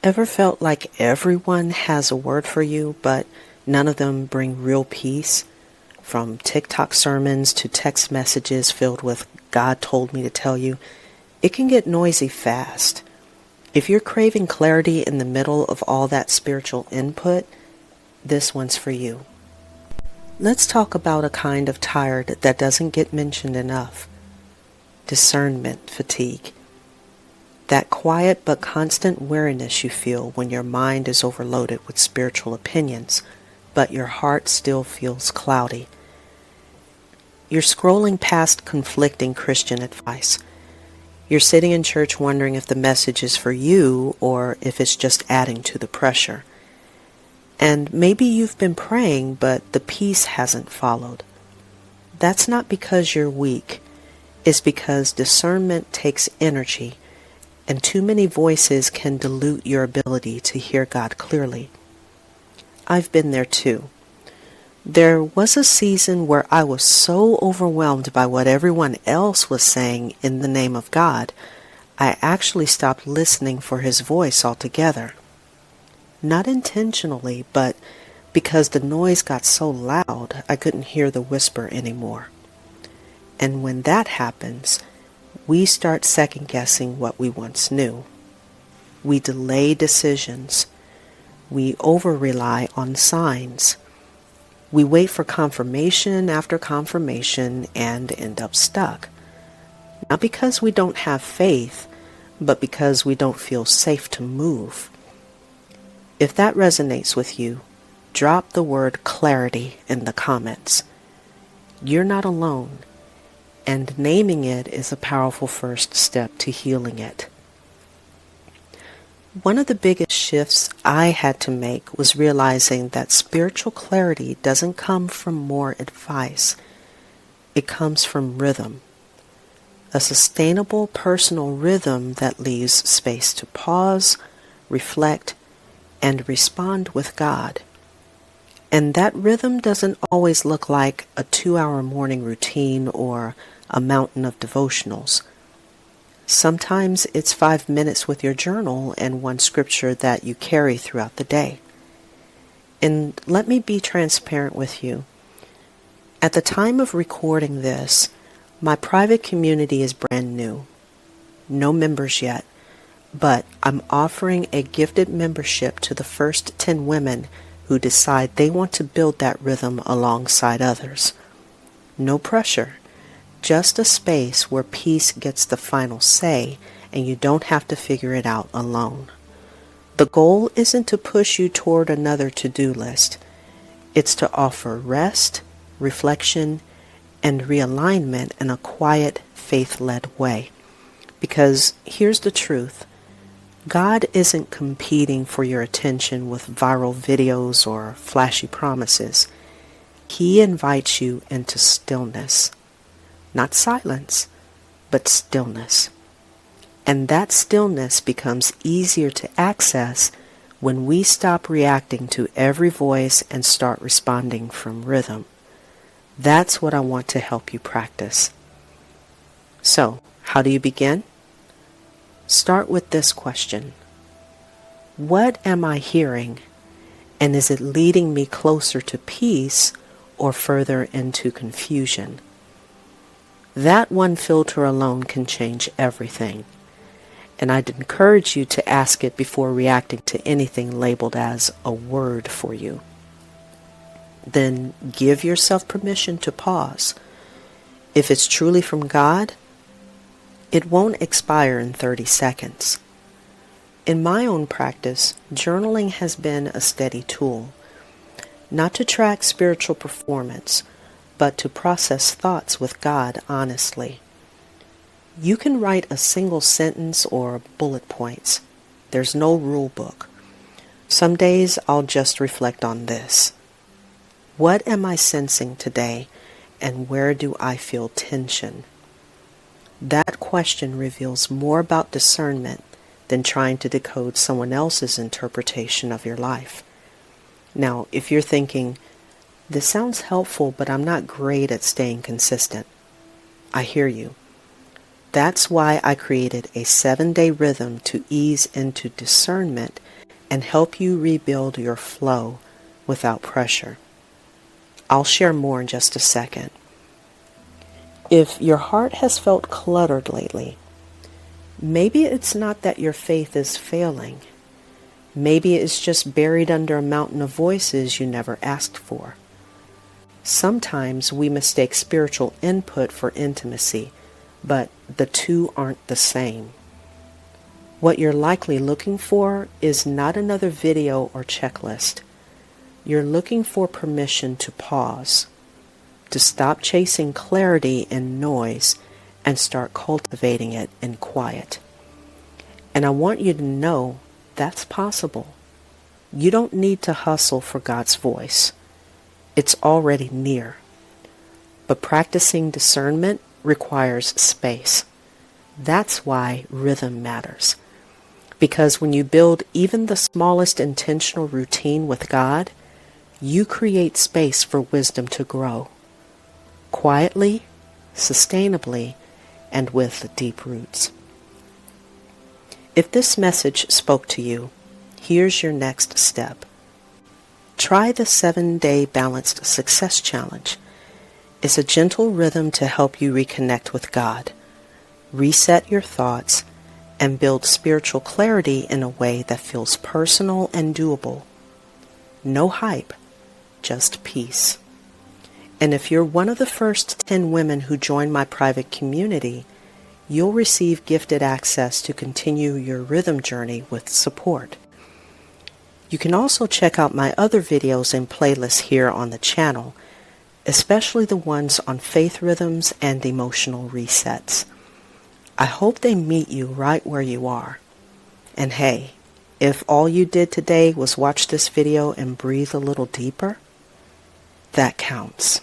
Ever felt like everyone has a word for you, but none of them bring real peace? From TikTok sermons to text messages filled with "God told me to tell you," it can get noisy fast. If you're craving clarity in the middle of all that spiritual input, this one's for you. Let's talk about a kind of tired that doesn't get mentioned enough. Discernment fatigue. That quiet but constant weariness you feel when your mind is overloaded with spiritual opinions, but your heart still feels cloudy. You're scrolling past conflicting Christian advice. You're sitting in church wondering if the message is for you or if it's just adding to the pressure. And maybe you've been praying, but the peace hasn't followed. That's not because you're weak. It's because discernment takes energy, and too many voices can dilute your ability to hear God clearly. I've been there too. There was a season where I was so overwhelmed by what everyone else was saying in the name of God, I actually stopped listening for His voice altogether. Not intentionally, but because the noise got so loud I couldn't hear the whisper anymore. And when that happens, we start second-guessing what we once knew. We delay decisions. We over-rely on signs. We wait for confirmation after confirmation and end up stuck. Not because we don't have faith, but because we don't feel safe to move. If that resonates with you, drop the word clarity in the comments. You're not alone. And naming it is a powerful first step to healing it. One of the biggest shifts I had to make was realizing that spiritual clarity doesn't come from more advice. It comes from rhythm. A sustainable personal rhythm that leaves space to pause, reflect, and respond with God. And that rhythm doesn't always look like a 2-hour morning routine or a mountain of devotionals. Sometimes it's 5 minutes with your journal and one scripture that you carry throughout the day. And let me be transparent with you. At the time of recording this, my private community is brand new. No members yet, but I'm offering a gifted membership to the first 10 women who decide they want to build that rhythm alongside others. No pressure. Just a space where peace gets the final say and you don't have to figure it out alone. The goal isn't to push you toward another to-do list. It's to offer rest, reflection, and realignment in a quiet, faith-led way. Because here's the truth. God isn't competing for your attention with viral videos or flashy promises. He invites you into stillness. Not silence, but stillness. And that stillness becomes easier to access when we stop reacting to every voice and start responding from rhythm. That's what I want to help you practice. So, how do you begin? Start with this question. What am I hearing? And is it leading me closer to peace or further into confusion? That one filter alone can change everything. And I'd encourage you to ask it before reacting to anything labeled as a word for you. Then give yourself permission to pause. If it's truly from God, it won't expire in 30 seconds. In my own practice, journaling has been a steady tool, not to track spiritual performance, but to process thoughts with God honestly. You can write a single sentence or bullet points. There's no rule book. Some days I'll just reflect on this. What am I sensing today, and where do I feel tension? That question reveals more about discernment than trying to decode someone else's interpretation of your life. Now, if you're thinking, this sounds helpful, but I'm not great at staying consistent, I hear you. That's why I created a 7-day rhythm to ease into discernment and help you rebuild your flow without pressure. I'll share more in just a second. If your heart has felt cluttered lately, maybe it's not that your faith is failing. Maybe it's just buried under a mountain of voices you never asked for. Sometimes we mistake spiritual input for intimacy, but the two aren't the same. What you're likely looking for is not another video or checklist. You're looking for permission to pause, to stop chasing clarity in noise and start cultivating it in quiet. And I want you to know that's possible. You don't need to hustle for God's voice. It's already near. But practicing discernment requires space. That's why rhythm matters. Because when you build even the smallest intentional routine with God, you create space for wisdom to grow. Quietly, sustainably, and with deep roots. If this message spoke to you, here's your next step. Try the 7-Day Balanced Success Challenge. It's a gentle rhythm to help you reconnect with God, reset your thoughts, and build spiritual clarity in a way that feels personal and doable. No hype, just peace. And if you're one of the first 10 women who join my private community, you'll receive gifted access to continue your rhythm journey with support. You can also check out my other videos and playlists here on the channel, especially the ones on faith rhythms and emotional resets. I hope they meet you right where you are. And hey, if all you did today was watch this video and breathe a little deeper, that counts.